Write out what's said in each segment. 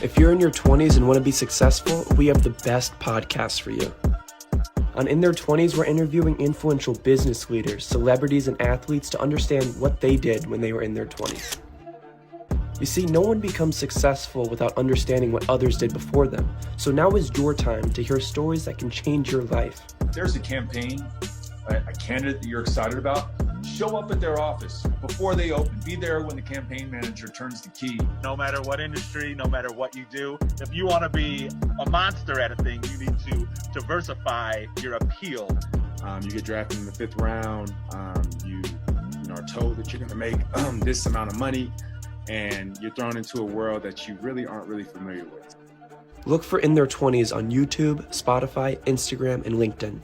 If you're in your 20s and want to be successful, we have the best podcast for you. On In Their 20s, we're interviewing influential business leaders, celebrities, and athletes to understand what they did when they were in their 20s. You see, no one becomes successful without understanding what others did before them. So now is your time to hear stories that can change your life. If there's a campaign, a candidate that you're excited about, show up at their office before they open. Be there when the campaign manager turns the key. No matter what industry, no matter what you do, if you want to be a monster at a thing, you need to diversify your appeal. You get drafted in the 5th round. You are told that you're going to make this amount of money, and you're thrown into a world that you really aren't really familiar with. Look for In Their 20s on YouTube, Spotify, Instagram, and LinkedIn.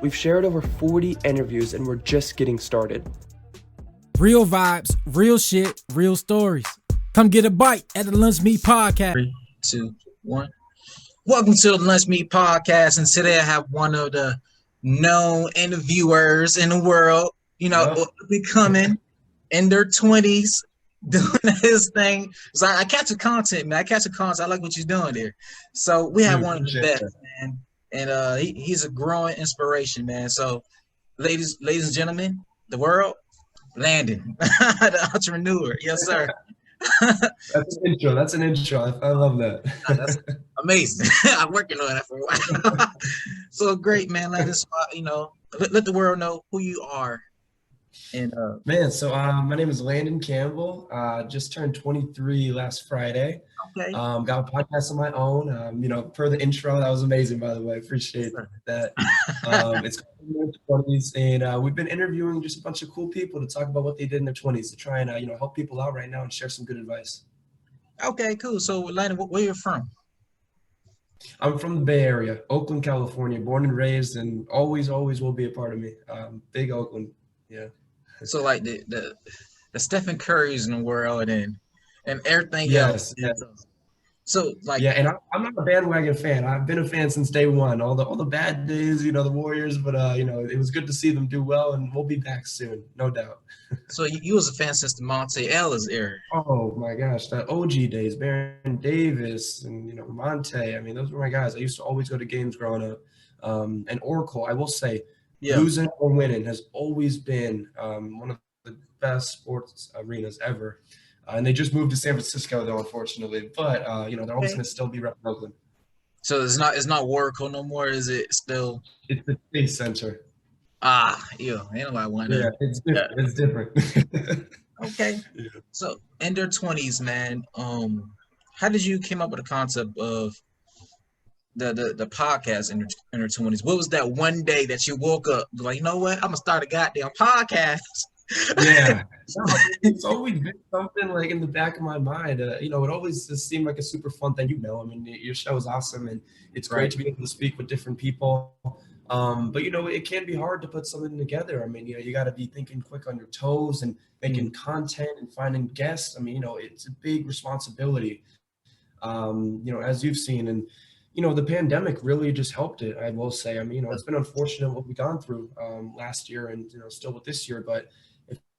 We've shared over 40 interviews and we're just getting started. Real vibes, real shit, real stories. Come get a bite at the Lunch Meet Podcast. 3, 2, 1. Welcome to the Lunch Meet Podcast, and today I have one of the known interviewers in the world, becoming in their 20s, doing his thing. So I catch the content, man. I like what you're doing there. So we have one of the best, man. And he's a growing inspiration, man. So ladies and gentlemen, the world, Landon, the entrepreneur. Yes, sir. That's an intro. I love that. That's amazing. I'm working on that for a while. So great, man. Let us, let the world know who you are. And my name is Landon Campbell. Just turned 23 last Friday. Okay. Got a podcast of my own. Per the intro, that was amazing, by the way. Appreciate that. It's called In Their 20s, and we've been interviewing just a bunch of cool people to talk about what they did in their 20s to try and help people out right now and share some good advice. Okay, cool. So Landon, where you from? I'm from the Bay Area, Oakland, California, born and raised, and always will be a part of me. Big Oakland, yeah. So like the Stephen Currys in the world and everything else. Yes. So like and I'm not a bandwagon fan. I've been a fan since day one. All the bad days, the Warriors, but it was good to see them do well, and we'll be back soon, no doubt. So you was a fan since the Monte Ellis era. Oh my gosh, the OG days, Baron Davis and Monte. I mean, those were my guys. I used to always go to games growing up. And Oracle, I will say, losing or winning has always been one of the best sports arenas ever. And they just moved to San Francisco, though, unfortunately. But they're always going to still be repping Oakland. So it's not Oracle no more. Is it still? It's the Chase Center. Ain't nobody want that. Yeah, it's different. Okay. Yeah. So in their 20s, man. How did you came up with the concept of the podcast in their 20s? What was that one day that you woke up like, you know what? I'm gonna start a goddamn podcast. Yeah, it's always been something like in the back of my mind. It always just seemed like a super fun thing. I mean, your show is awesome, and it's great to be able to speak with different people. But it can be hard to put something together. I mean, you got to be thinking quick on your toes and making content and finding guests. I mean, it's a big responsibility. As you've seen, and the pandemic really just helped it. I will say. I mean, it's been unfortunate what we've gone through last year, and still with this year, but.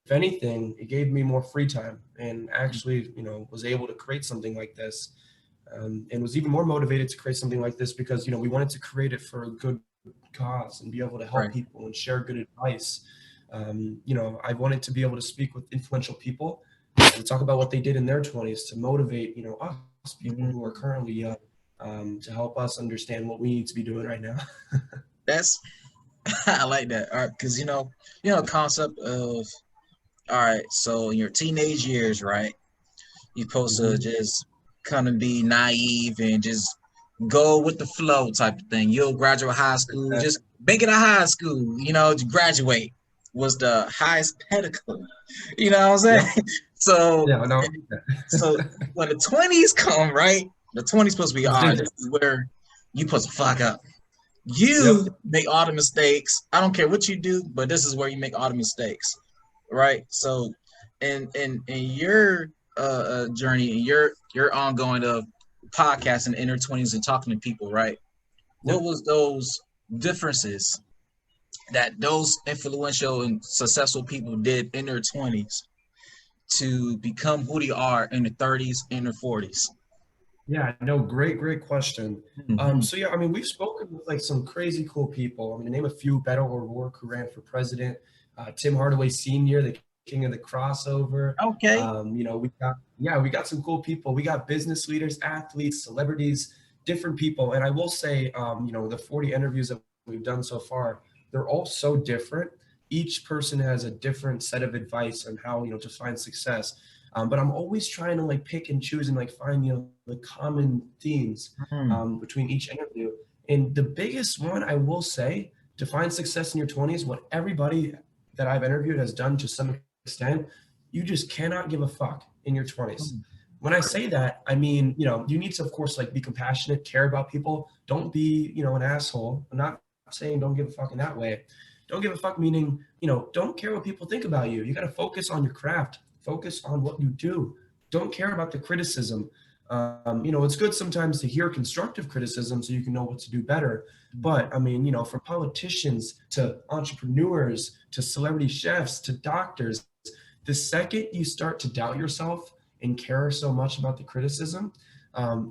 If anything, it gave me more free time and actually, was able to create something like this and was even more motivated to create something like this because, we wanted to create it for a good cause and be able to help people and share good advice. I wanted to be able to speak with influential people and talk about what they did in their 20s to motivate, us people who are currently young to help us understand what we need to be doing right now. I like that. All right, because, the concept of, all right, so in your teenage years, right, you're supposed to just kind of be naive and just go with the flow type of thing. You'll graduate high school, just make it a high school, to graduate was the highest pinnacle. You know what I'm saying? Yeah. So when the 20s come, right, the 20s supposed to be, this is where you supposed to fuck up. You make all the mistakes. I don't care what you do, but this is where you make all the mistakes. Right. So in your journey, your ongoing of podcasting in their 20s and talking to people, right? What was those differences that those influential and successful people did in their 20s to become who they are in their 30s and their 40s? Yeah, no, great question. Mhm. So yeah, I mean, we've spoken with like some crazy cool people. I mean, to name a few: Beto O'Rourke, who ran for president, Tim Hardaway Sr., the king of the crossover. Okay. We got some cool people. We got business leaders, athletes, celebrities, different people. And I will say, the 40 interviews that we've done so far, they're all so different. Each person has a different set of advice on how, to find success. But I'm always trying to like pick and choose and like find, the common themes Mhm. between each interview. And the biggest one I will say to find success in your 20s, what everybody that I've interviewed has done to some extent, you just cannot give a fuck in your 20s. When I say that, I mean, you need to, of course, like be compassionate, care about people. Don't be, an asshole. I'm not saying don't give a fuck in that way. Don't give a fuck meaning, don't care what people think about you. You got to focus on your craft, focus on what you do. Don't care about the criticism. It's good sometimes to hear constructive criticism so you can know what to do better. But I mean, from politicians to entrepreneurs to celebrity chefs to doctors, the second you start to doubt yourself and care so much about the criticism,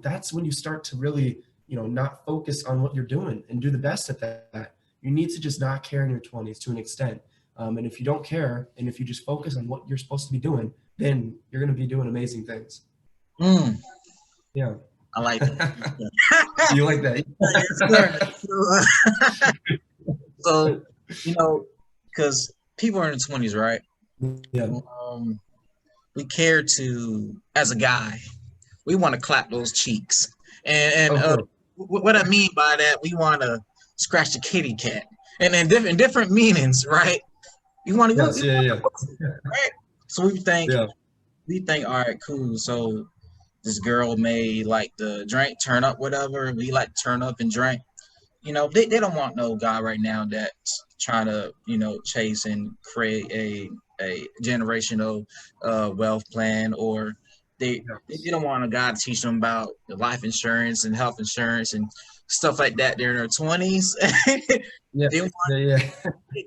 that's when you start to really, not focus on what you're doing and do the best at that. You need to just not care in your 20s to an extent. And if you don't care, and if you just focus on what you're supposed to be doing, then you're going to be doing amazing things. Mm, Yeah. I like that. You like that? So, because people are in the 20s, right? Yeah. We care to, as a guy, we want to clap those cheeks. And what I mean by that, we want to scratch the kitty cat. And then different meanings, right? You want to go, Yes, yeah. right? So we think, Yeah. all right, cool. So this girl may like the drink, turn up, whatever. We like to turn up and drink. They don't want no guy right now that's trying to, chase and create a generational wealth plan, or they don't want a guy to teach them about the life insurance and health insurance and stuff like that. They're in their 20s. Yeah.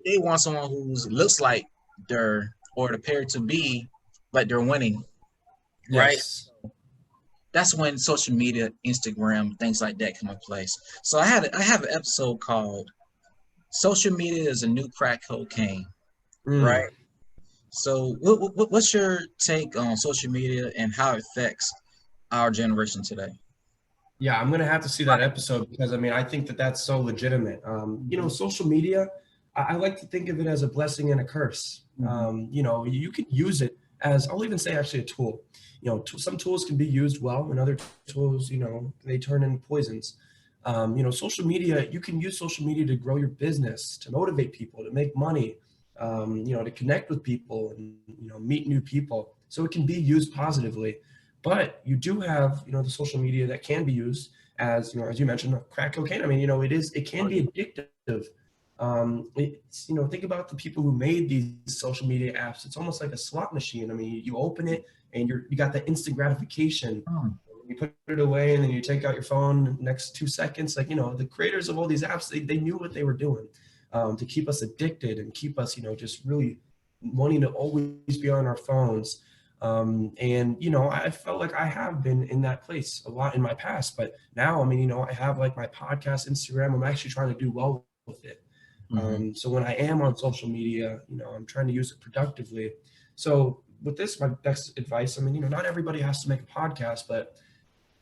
They want someone who looks like or appear to be like they're winning, right? Yes. That's when social media, Instagram, things like that come in place. So I have an episode called "Social Media is a New Crack Cocaine," right? So what's your take on social media and how it affects our generation today? Yeah, I'm gonna have to see that episode because I mean I think that that's so legitimate. Social media, I like to think of it as a blessing and a curse. You can use it as, I'll even say actually a tool. Some tools can be used well, and other tools, they turn into poisons. Social media, you can use social media to grow your business, to motivate people, to make money, to connect with people and, meet new people. So it can be used positively. But you do have, the social media that can be used as, as you mentioned, crack cocaine. I mean, it can be addictive. Think about the people who made these social media apps. It's almost like a slot machine. I mean, you open it and you got that instant gratification. You put it away and then you take out your phone next 2 seconds. Like, the creators of all these apps, they knew what they were doing to keep us addicted and keep us, just really wanting to always be on our phones. I felt like I have been in that place a lot in my past, but now, I mean, I have like my podcast, Instagram, I'm actually trying to do well with it. So when I am on social media, I'm trying to use it productively. So with this, my best advice, I mean, not everybody has to make a podcast, but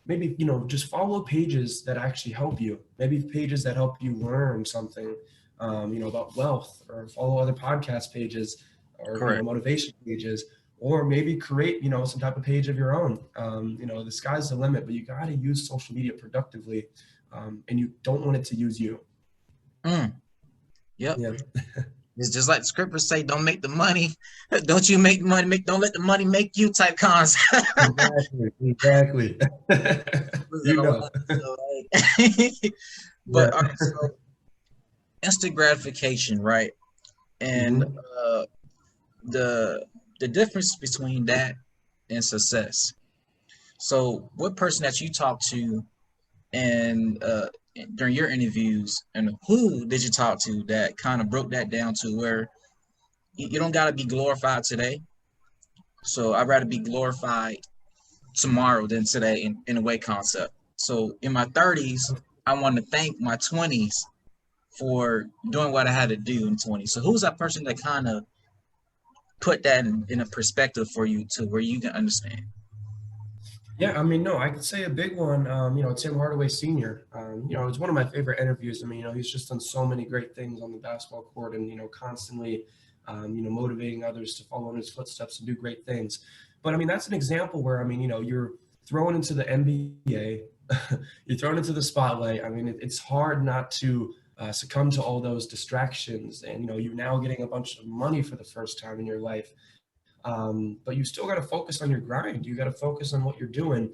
maybe, just follow pages that actually help you. Maybe pages that help you learn something, about wealth, or follow other podcast pages or motivation pages, or maybe create, some type of page of your own. The sky's the limit, but you got to use social media productively, and you don't want it to use you. Yep. Yeah. It's just like the scriptures say, don't make the money. Don't you make money, don't let the money make you type concept. Exactly. But all right, so instant gratification, right? And the difference between that and success. So what person that you talk to and during your interviews, and who did you talk to that kind of broke that down to where you don't got to be glorified today? So I'd rather be glorified tomorrow than today in a way concept. So in my 30s, I want to thank my 20s for doing what I had to do in 20. So who's that person that kind of put that in a perspective for you to where you can understand? Yeah, I mean, no, I could say a big one, Tim Hardaway Sr. It's one of my favorite interviews. I mean, he's just done so many great things on the basketball court and, constantly, motivating others to follow in his footsteps and do great things. But I mean, that's an example where, you're thrown into the NBA, you're thrown into the spotlight. I mean, it's hard not to succumb to all those distractions. And, you're now getting a bunch of money for the first time in your life. But you still got to focus on your grind. You got to focus on what you're doing,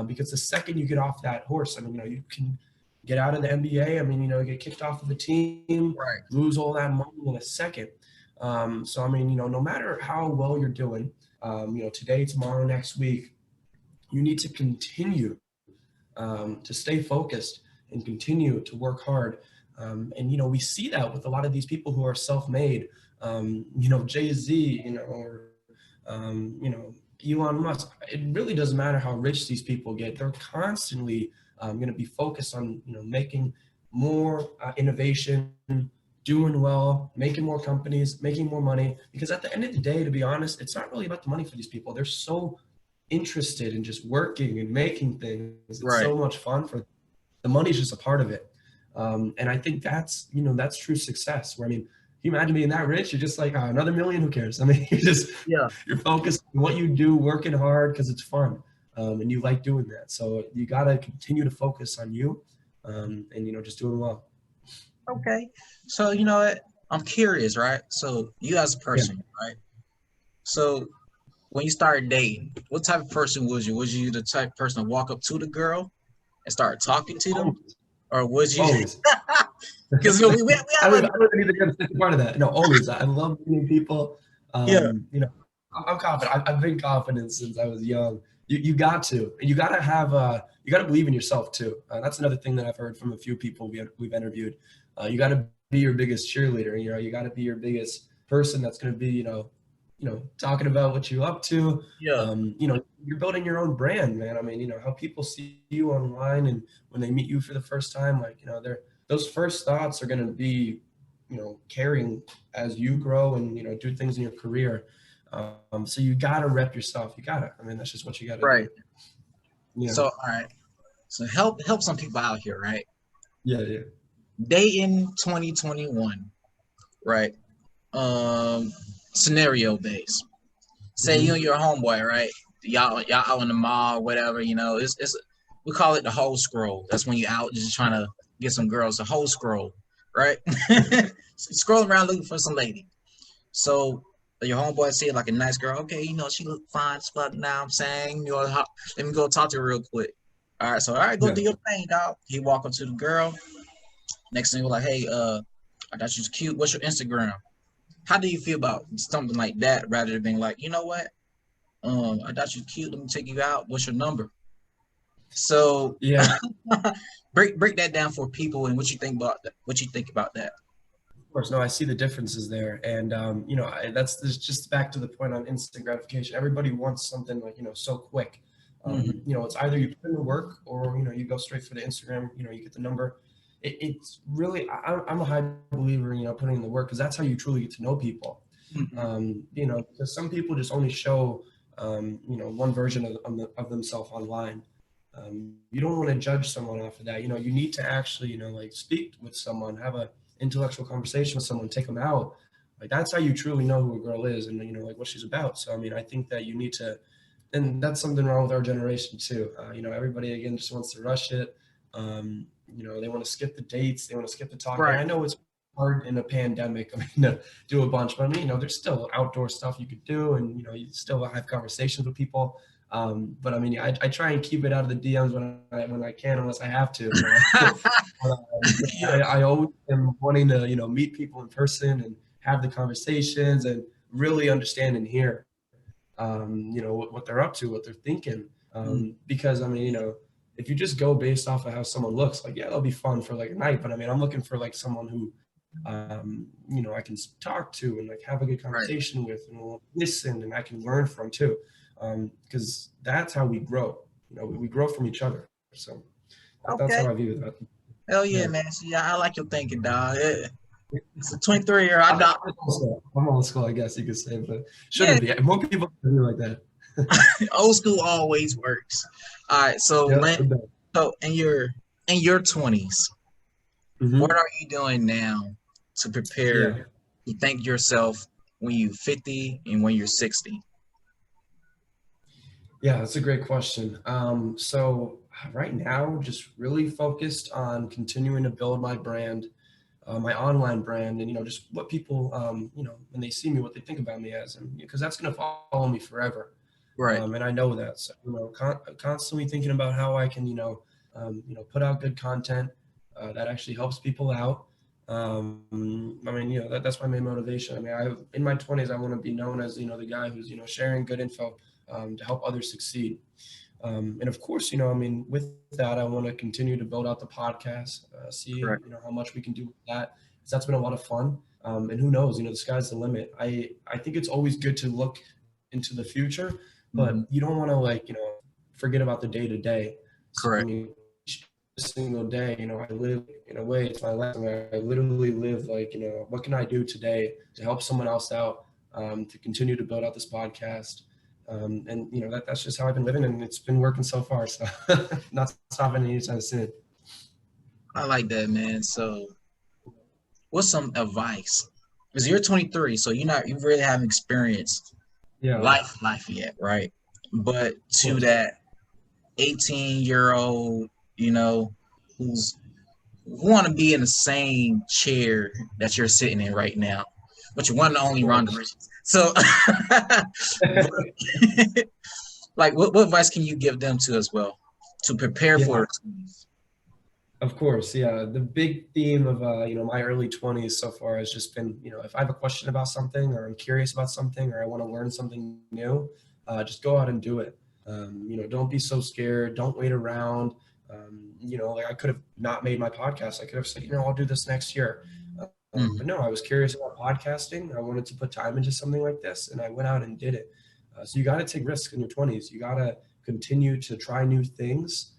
because the second you get off that horse, you can get out of the NBA. Get kicked off of the team, Right. lose all that money in a second. No matter how well you're doing, today, tomorrow, next week, you need to continue to stay focused and continue to work hard. We see that with a lot of these people who are self-made, Jay-Z, or Elon Musk. It really doesn't matter how rich these people get. They're constantly going to be focused on, making more innovation, doing well, making more companies, making more money. Because at the end of the day, to be honest, it's not really about the money for these people. They're so interested in just working and making things. It's so much fun for them. The money's just a part of it. And I think that's true success. Where, can you imagine being that rich? You're just like, another million, who cares? You're focused on what you do, working hard because it's fun. And you like doing that. So you got to continue to focus on you and, just doing well. Okay. So, you know what? I'm curious, right? So you as a person, right? So when you started dating, what type of person was you? Was you the type of person to walk up to the girl and start talking to them? Or was you? Always. Because we I don't even get a part of that. No, always. I love meeting people. I'm confident. I've been confident since I was young. You got to. You got to have. You got to believe in yourself too. That's another thing that I've heard from a few people we've interviewed. You got to be your biggest cheerleader. You got to be your biggest person that's going to be, talking about what you're up to. You're building your own brand, man. How people see you online and when they meet you for the first time, those first thoughts are going to be, carrying as you grow and, do things in your career. So you got to rep yourself. You got to. That's just what you got to do. So, all right. So help some people out here, right? Yeah. Dating 2021, right? Scenario based. Say you and your homeboy, right? Y'all out in the mall, whatever. It's we call it the whole scroll. That's when you out just trying to get some girls. The whole scroll, right? Scroll around looking for some lady. So your homeboy see like a nice girl. Okay, she look fine as fuck. Now I'm saying, let me go talk to her real quick. All right, go do your thing, dog. He walk up to the girl. Next thing, we're like, hey, I thought she was cute. What's your Instagram? How do you feel about something like that rather than being like, you know what? I thought you was cute. Let me take you out. What's your number? So break that down for people and what you think about that. What you think about that? Of course, no, I see the differences there, and that's just back to the point on instant gratification. Everybody wants something so quick. It's either you put in the work or you go straight for the Instagram. You get the number. It's really, I'm a high believer in putting in the work because that's how you truly get to know people. Because some people just only show one version of themselves online. You don't want to judge someone off of that. You need to actually speak with someone, have a intellectual conversation with someone, take them out. That's how you truly know who a girl is and what she's about. So I think that you need to, and that's something wrong with our generation too. Everybody again just wants to rush it. They want to skip the dates, they want to skip the talking. Right. I know it's hard in a pandemic to do a bunch, but there's still outdoor stuff you could do, and you still have conversations with people. But I try and keep it out of the DMs when I can, unless I have to. I always am wanting to meet people in person and have the conversations and really understand and hear what they're up to, what they're thinking. Because if you just go based off of how someone looks, that'll be fun for a night. But I'm looking for someone who I can talk to and have a good conversation with and will listen and I can learn from too. because that's how we grow. You know, we grow from each other. So that's Okay. how I view that. Hell yeah, man. See, I like your thinking, dog. It's a 23-year. I'm old school, I guess you could say, but shouldn't be. More people can be like that. old school always works. All right, so so in your 20s, what are you doing now to prepare to thank yourself when you're 50 and when you're 60? Yeah, that's a great question. So right now, just really focused on continuing to build my brand, my online brand, and, you know, just what people, you know, when they see me, what they think about me as, and because that's going to follow me forever. Right. And I know that. So, you know, constantly thinking about how I can, put out good content that actually helps people out. I mean, you know, that's my main motivation. I mean, in my 20s, I want to be known as, you know, the guy who's, you know, sharing good info to help others succeed. And of course, you know, I mean, with that, I want to continue to build out the podcast, see, you know, how much we can do with that. So that's been a lot of fun. And who knows, you know, the sky's the limit. I think it's always good to look into the future, but you don't want to, like, you know, forget about the day to day. Correct. I mean, each single day, you know, I live, in a way, it's my life. I literally live like, you know, what can I do today to help someone else out, to continue to build out this podcast. And, you know, that's just how I've been living, and it's been working so far. So not stopping anytime soon. I like that, man. So what's some advice? Because you're 23, so you really haven't experienced life yet, right? But to that 18-year-old, you know, who want to be in the same chair that you're sitting in right now, but you're one and only Ron Richards. So, like, what advice can you give them to as well to prepare for it? Of course, yeah. The big theme of you know, my early 20s so far has just been, you know, if I have a question about something, or I'm curious about something, or I want to learn something new, just go out and do it. You know, don't be so scared. Don't wait around. You know, like, I could have not made my podcast. I could have said, you know, I'll do this next year. But no, I was curious about podcasting. I wanted to put time into something like this, and I went out and did it. So you got to take risks in your 20s. You got to continue to try new things.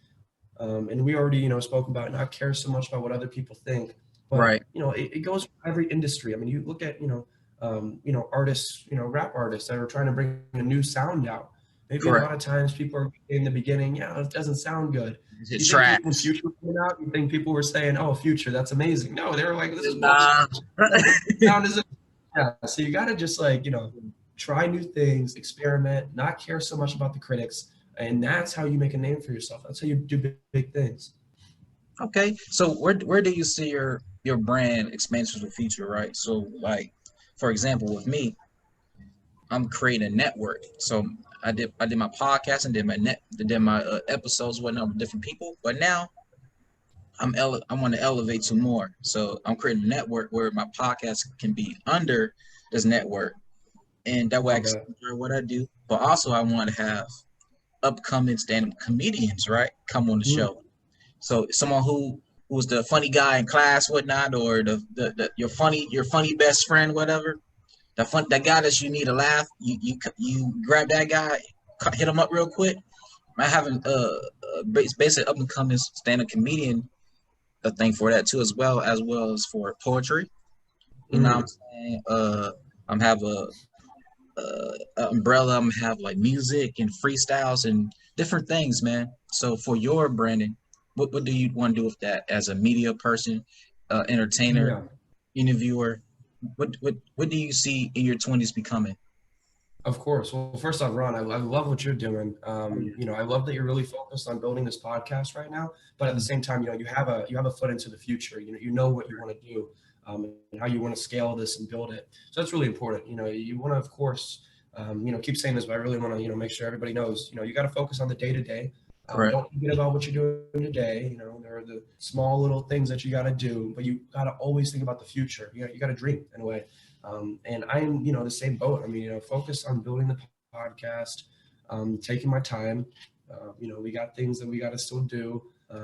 And we already, you know, spoke about not care so much about what other people think. But, you know, it goes for every industry. I mean, you look at, you know, artists, you know, rap artists that are trying to bring a new sound out. Maybe a lot of times people are in the beginning, it doesn't sound good. Is it trash? When Future came out, you think people were saying, "Oh, Future, that's amazing"? No, they were like, "This is sound isn't." Yeah, so you got to just, like, you know, try new things, experiment, not care so much about the critics, and that's how you make a name for yourself. That's how you do big things. Okay, so where do you see your brand expansion for the future, right? So, like, for example, with me, I'm creating a network. So I did my podcast and did my episodes, whatnot, with different people. But now I want to elevate to more. So I'm creating a network where my podcast can be under this network, and that way I can enjoy what I do. But also, I want to have upcoming stand-up comedians, right, come on the show. So someone who's the funny guy in class, whatnot, or your funny best friend, whatever. That guy that you need to laugh, you grab that guy, hit him up real quick. I have basically up and coming stand-up comedian, a thing for that too, as well as for poetry. You know what I'm saying? I'm have a umbrella. I'm have like music and freestyles and different things, man. So for your branding, what do you want to do with that as a media person, entertainer, interviewer? What do you see in your 20s becoming? Of course. Well, first off, Ron, I love what you're doing. You know, I love that you're really focused on building this podcast right now. But at the same time, you know, you have a foot into the future. You know what you want to do, and how you want to scale this and build it. So that's really important. You know, you want to, of course, you know, keep saying this, but I really want to, you know, make sure everybody knows. You know, you got to focus on the day to day. Don't forget about what you're doing today. You know, there are the small little things that you got to do, but you got to always think about the future. You got to dream in a way. And I'm, you know, the same boat. I mean, you know, focus on building the podcast, taking my time. You know, we got things that we got to still do,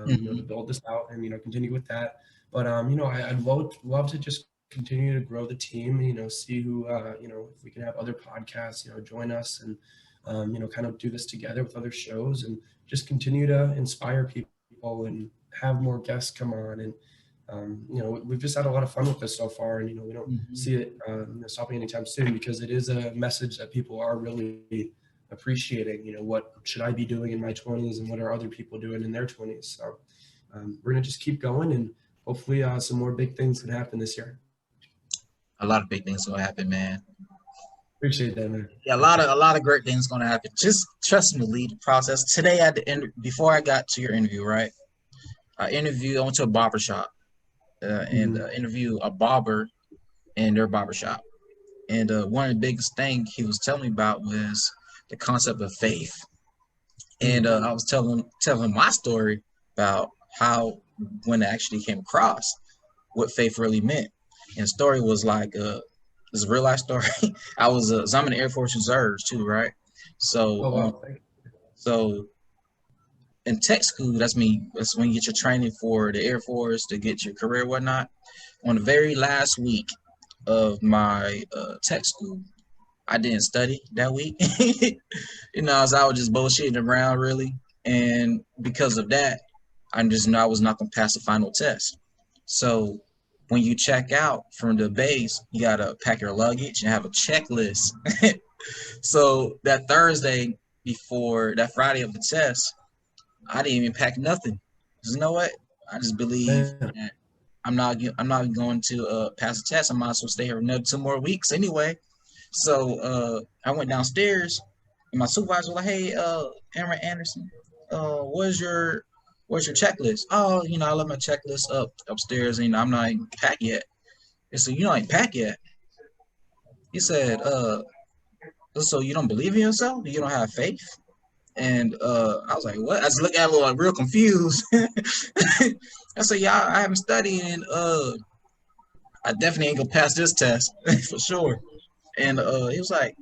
you know, to build this out and, you know, continue with that. But, you know, I'd love to just continue to grow the team, you know, see who, you know, if we can have other podcasts, you know, join us and, kind of do this together with other shows and just continue to inspire people and have more guests come on. And, we've just had a lot of fun with this so far. And, we don't see it stopping anytime soon, because it is a message that people are really appreciating. What should I be doing in my 20s and what are other people doing in their 20s? So we're going to just keep going, and hopefully some more big things can happen this year. A lot of big things going to happen, man. Appreciate that, man. Yeah, a lot of great things going to happen. Just trust me, lead the process. Today at the end, before I got to your interview, right? I went to a barber shop and interviewed a barber in their barber shop. And one of the biggest things he was telling me about was the concept of faith. And I was telling my story about how, when I actually came across what faith really meant. And the story was like, it's a real life story. I'm in the Air Force Reserves too, right? So, so in tech school, that's when you get your training for the Air Force to get your career and whatnot. On the very last week of my tech school, I didn't study that week. So I was just bullshitting around really. And because of that, I just knew I was not going to pass the final test. So when you check out from the base, you got to pack your luggage and have a checklist. So that Thursday before that Friday of the test, I didn't even pack nothing. Because you know what? I just believe that I'm not going to pass the test. I might as well stay here another 2 more weeks anyway. So I went downstairs, and my supervisor was like, "Hey, Aaron Anderson, where's your checklist?" "Oh, I left my checklist upstairs, and I'm not even packed yet." He said, "You not even packed yet?" He said, "So you don't believe in yourself? You don't have faith?" And I was like, "What?" I just looked at him like real confused. I said, "Yeah, I haven't studied, and I definitely ain't gonna pass this test for sure." And he was like,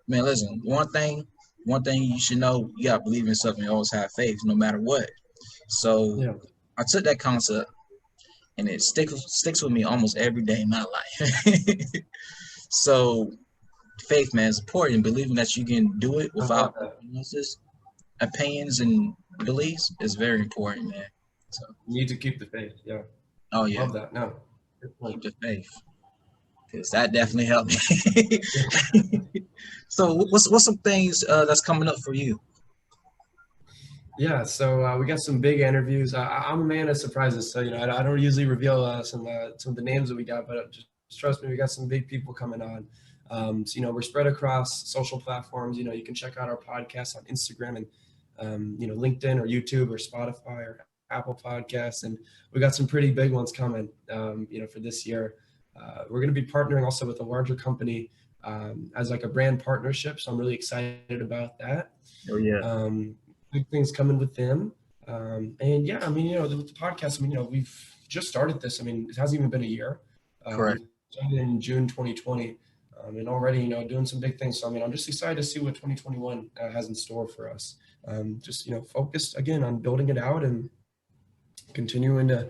"Man, listen, one thing you should know, you gotta believe in yourself and you always have faith, no matter what." So I took that concept, and it sticks with me almost every day in my life. So faith, man, is important. Believing that you can do it without opinions and beliefs is very important, man. So you need to keep the faith. Yeah. Oh yeah. Love that. No. Keep the faith, because that definitely helped me. So what's some things that's coming up for you? Yeah, so we got some big interviews. I'm a man of surprises, so I don't usually reveal some of the names that we got, but just trust me, we got some big people coming on. So we're spread across social platforms. You can check out our podcast on Instagram and LinkedIn or YouTube or Spotify or Apple Podcasts, and we got some pretty big ones coming. For this year, we're going to be partnering also with a larger company as like a brand partnership. So I'm really excited about that. Oh yeah. Big things coming with them. And yeah, the podcast, we've just started this. It hasn't even been a year. Correct. In June 2020. And already, doing some big things. So, I'm just excited to see what 2021 has in store for us. Just, focused again on building it out and continuing to,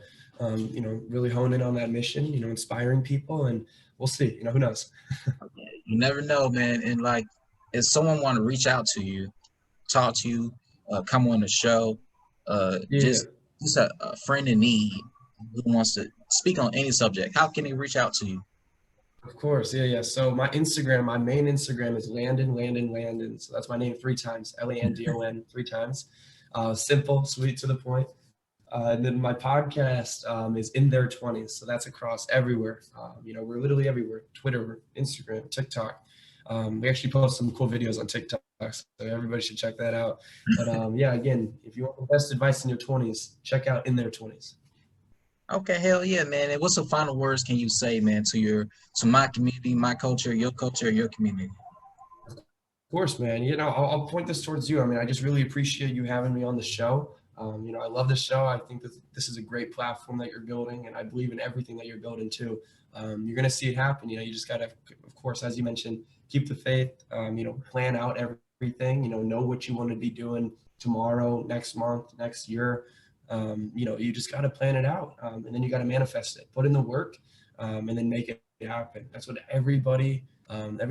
really hone in on that mission, inspiring people, and we'll see, who knows? You never know, man. And like, if someone want to reach out to you, talk to you, come on the show, just a friend in need who wants to speak on any subject, how can they reach out to you? Of course, yeah. So my main Instagram is Landon. So that's my name 3 times, Landon 3 times. Simple, sweet, to the point. And then my podcast is InTheir20s. So that's across everywhere. We're literally everywhere: Twitter, Instagram, TikTok. We actually post some cool videos on TikTok, so everybody should check that out. But again, if you want the best advice in your 20s, check out InTheir20s. Okay, hell yeah, man. And what some final words can you say, man, to my community, my culture, your community? Of course, man. I'll point this towards you. I just really appreciate you having me on the show. I love the show. I think that this is a great platform that you're building, and I believe in everything that you're building too. You're going to see it happen. You just got to, of course, as you mentioned, keep the faith, plan out everything, know what you want to be doing tomorrow, next month, next year. You just got to plan it out, and then you got to manifest it, put in the work, and then make it happen. That's what every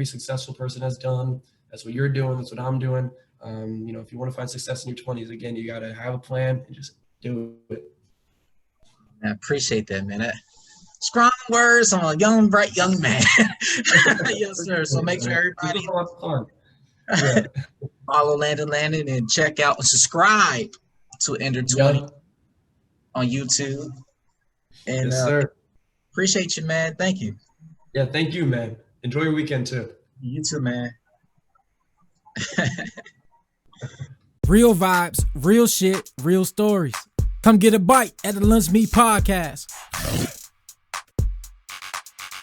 successful person has done. That's what you're doing. That's what I'm doing. You know, if you want to find success in your 20s, again, you got to have a plan and just do it. I appreciate that, man. Strong words on a young, bright young man. Yes, sir. So make sure everybody follow Landon and check out and subscribe to InTheir20s on YouTube. And yes, sir. Appreciate you, man. Thank you. Yeah, thank you, man. Enjoy your weekend too. You too, man. Real vibes, real shit, real stories. Come get a bite at the Lunch Meet Podcast.